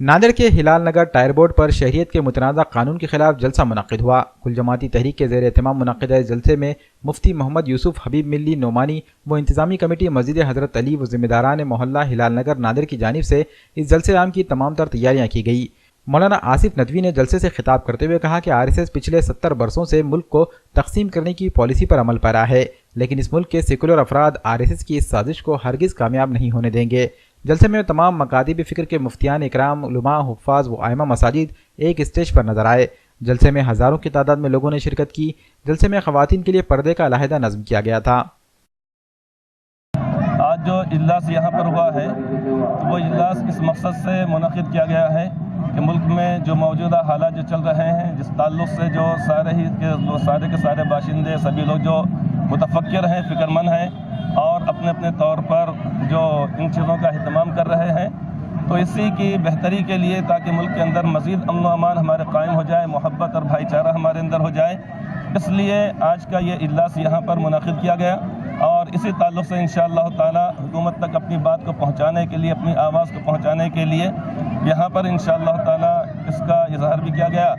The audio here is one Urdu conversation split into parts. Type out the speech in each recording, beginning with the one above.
ناندیڑ کے ہلال نگر ٹائر بورڈ پر شہریت کے متنازع قانون کے خلاف جلسہ منعقد ہوا۔ کل جماعتی تحریک کے زیر اہتمام منعقدہ اس جلسے میں مفتی محمد یوسف حبیب ملی نعمانی و انتظامی کمیٹی مسجد حضرت علی و ذمہ داران محلہ ہلال نگر ناندیڑ کی جانب سے اس جلسے عام کی تمام تر تیاریاں کی گئی۔ مولانا آصف ندوی نے جلسے سے خطاب کرتے ہوئے کہا کہ RSS پچھلے 70 برسوں سے ملک کو تقسیم کرنے کی پالیسی پر عمل پیرا ہے، لیکن اس ملک کے سیکولر افراد RSS کی اس سازش کو ہرگز کامیاب نہیں ہونے دیں گے۔ جلسے میں تمام مکاتب فکر کے مفتیان اکرام، علماء، حفاظ و ائمہ مساجد ایک اسٹیج پر نظر آئے۔ جلسے میں ہزاروں کی تعداد میں لوگوں نے شرکت کی۔ جلسے میں خواتین کے لیے پردے کا علیحدہ نظم کیا گیا تھا۔ آج جو اجلاس یہاں پر ہوا ہے وہ اجلاس اس مقصد سے منعقد کیا گیا ہے کہ ملک میں جو موجودہ حالات جو چل رہے ہیں، جس تعلق سے جو سارے کے سارے باشندے، سبھی لوگ جو متفکر ہیں، فکر مند ہیں اور اپنے اپنے طور پر جو ان چیزوں کا اہتمام کر رہے ہیں، تو اسی کی بہتری کے لیے تاکہ ملک کے اندر مزید امن و امان ہمارے قائم ہو جائے، محبت اور بھائی چارہ ہمارے اندر ہو جائے، اس لیے آج کا یہ اجلاس یہاں پر منعقد کیا گیا اور اسی تعلق سے انشاءاللہ تعالی حکومت تک اپنی بات کو پہنچانے کے لیے، اپنی آواز کو پہنچانے کے لیے یہاں پر انشاءاللہ تعالی اس کا اظہار بھی کیا گیا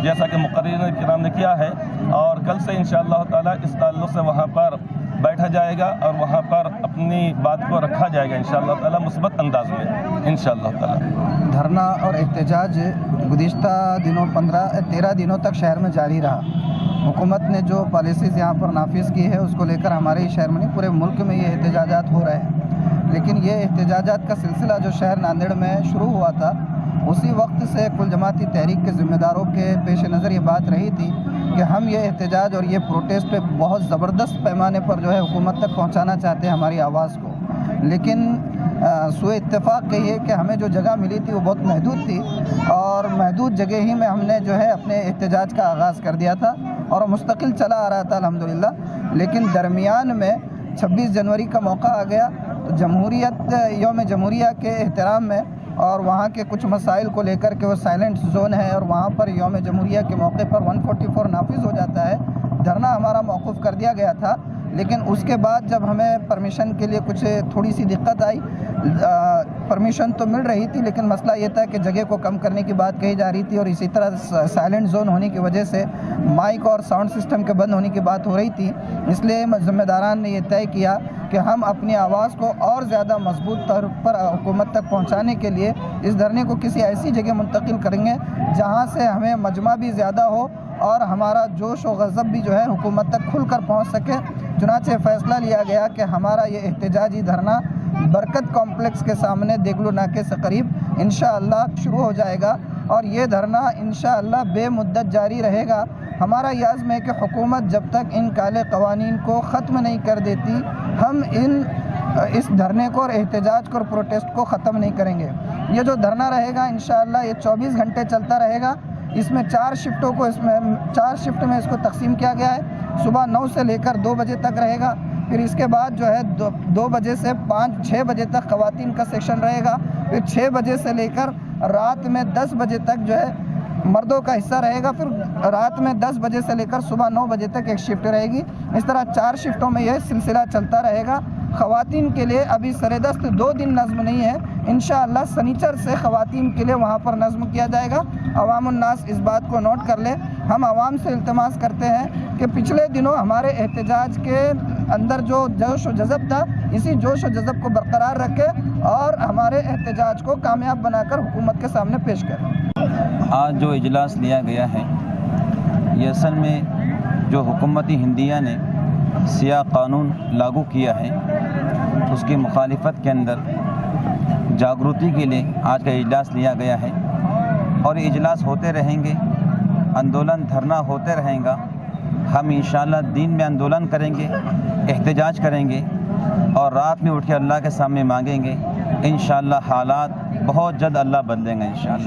جیسا کہ مقررین کرام نے کیا ہے، اور کل سے انشاءاللہ تعالی اس تعلق سے وہاں پر بیٹھا جائے گا اور وہاں پر اپنی بات کو رکھا جائے گا انشاءاللہ تعالی مثبت انداز میں انشاءاللہ تعالی۔ دھرنا اور احتجاج گزشتہ دنوں 13 دنوں تک شہر میں جاری رہا۔ حکومت نے جو پالیسیز یہاں پر نافذ کی ہے اس کو لے کر ہمارے ہی شہر میں نہیں پورے ملک میں یہ احتجاجات ہو رہے ہیں، لیکن یہ احتجاجات کا سلسلہ جو شہر ناندیڑ میں شروع ہوا تھا اسی وقت سے کل جماعتی تحریک کے ذمہ داروں کے پیش نظر یہ بات رہی تھی کہ ہم یہ احتجاج اور یہ پروٹیسٹ پہ بہت زبردست پیمانے پر جو ہے حکومت تک پہنچانا چاہتے ہیں ہماری آواز کو، لیکن سوء اتفاق کہیے کہ ہمیں جو جگہ ملی تھی وہ بہت محدود تھی اور محدود جگہ ہی میں ہم نے جو ہے اپنے احتجاج کا آغاز کر دیا تھا اور مستقل چلا آ رہا تھا الحمدللہ، لیکن درمیان میں 26 جنوری کا موقع آ گیا تو یوم جمہوریہ کے احترام میں اور وہاں کے کچھ مسائل کو لے کر کے وہ سائلنٹ زون ہے اور وہاں پر یوم جمہوریہ کے موقع پر 144 نافذ ہو جاتا ہے، دھرنا ہمارا موقوف کر دیا گیا تھا، لیکن اس کے بعد جب ہمیں پرمیشن کے لیے کچھ تھوڑی سی دقت آئی، پرمیشن تو مل رہی تھی لیکن مسئلہ یہ تھا کہ جگہ کو کم کرنے کی بات کہی جا رہی تھی اور اسی طرح سائلنٹ زون ہونے کی وجہ سے مائک اور ساؤنڈ سسٹم کے بند ہونے کی بات ہو رہی تھی، اس لیے ذمہ داران نے یہ طے کیا کہ ہم اپنی آواز کو اور زیادہ مضبوط طور پر حکومت تک پہنچانے کے لیے اس دھرنے کو کسی ایسی جگہ منتقل کریں گے جہاں سے ہمیں مجمع بھی زیادہ ہو اور ہمارا جوش و غضب بھی جو ہے حکومت تک کھل کر پہنچ سکے۔ چنانچہ فیصلہ لیا گیا کہ ہمارا یہ احتجاجی دھرنا برکت کمپلیکس کے سامنے دیگلو ناکے سے قریب انشاءاللہ شروع ہو جائے گا اور یہ دھرنا انشاءاللہ بے مدت جاری رہے گا۔ ہمارا یہ عزم ہے کہ حکومت جب تک ان کالے قوانین کو ختم نہیں کر دیتی ہم اس دھرنے کو اور احتجاج کو اور پروٹیسٹ کو ختم نہیں کریں گے۔ یہ جو دھرنا رہے گا انشاءاللہ یہ 24 گھنٹے چلتا رہے گا۔ اس میں 4 شفٹ میں اس کو تقسیم کیا گیا ہے۔ صبح 9 سے لے کر 2 بجے تک رہے گا، پھر اس کے بعد جو ہے 2 بجے سے 6 بجے تک خواتین کا سیکشن رہے گا، پھر 6 بجے سے لے کر رات میں 10 بجے تک جو ہے مردوں کا حصہ رہے گا، پھر رات میں 10 بجے سے لے کر صبح 9 بجے تک ایک شفٹ رہے گی۔ اس طرح 4 شفٹوں میں یہ سلسلہ چلتا رہے گا۔ خواتین کے لیے ابھی سردست 2 دن نظم نہیں ہے، انشاءاللہ سنیچر سے خواتین کے لیے وہاں پر نظم کیا جائے گا۔ عوام الناس اس بات کو نوٹ کر لے، ہم عوام سے التماس کرتے ہیں کہ پچھلے دنوں ہمارے احتجاج کے اندر جو جوش و جذب تھا اسی جوش و جذب کو برقرار رکھے اور ہمارے احتجاج کو کامیاب بنا کر حکومت کے سامنے پیش کریں۔ آج جو اجلاس لیا گیا ہے یہ اصل میں جو حکومتی ہندیہ نے سیاہ قانون لاگو کیا ہے اس کی مخالفت کے اندر جاگرتی کے لیے آج کا اجلاس لیا گیا ہے اور یہ اجلاس ہوتے رہیں گے، آندولن دھرنا ہوتے رہیں گا۔ ہم انشاءاللہ دین میں آندولن کریں گے، احتجاج کریں گے اور رات میں اٹھ کے اللہ کے سامنے مانگیں گے، انشاءاللہ حالات بہت جلد اللہ بدلیں گے انشاءاللہ۔